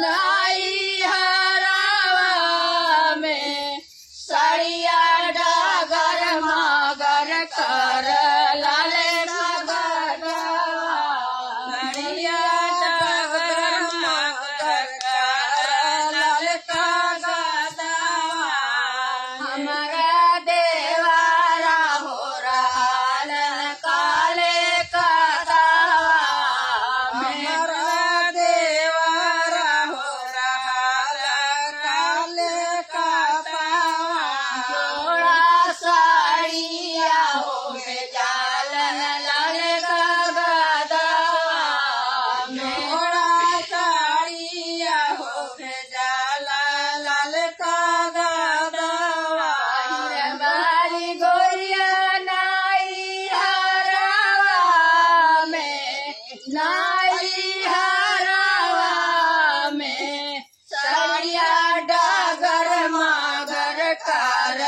लाई हरावा में सड़िया डगर मगर कर लाले गगनवा सड़िया डगर मगर कर लाल गगनवा हमारा देवारा हो रहा काले कदावा हमारा देवारा हो रहा काले कदावा जोड़ा साड़िया हो बेजाल लाल गगनवा जोड़ा साड़िया हो बेजाल लाल गगनवा हमारी गोरिया नाई हरावा में नाई हरावा में सड़िया डगर मगर कर